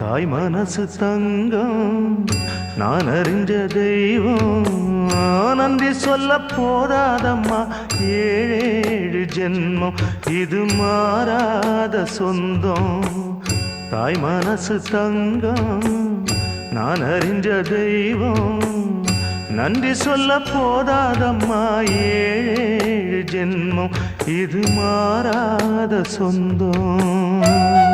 தாய் மனசு தங்கம் நான் அறிஞ்ச தெய்வம் நன்றி சொல்ல போதாதம்மா ஏழேழு ஜென்மம் இது மாறாத சொந்தம் தாய் மனசு தங்கம் நான் அறிஞ்ச தெய்வம் நன்றி சொல்ல போதாதம்மா ஏழேழு ஜென்மம் இது மாறாத சொந்தம்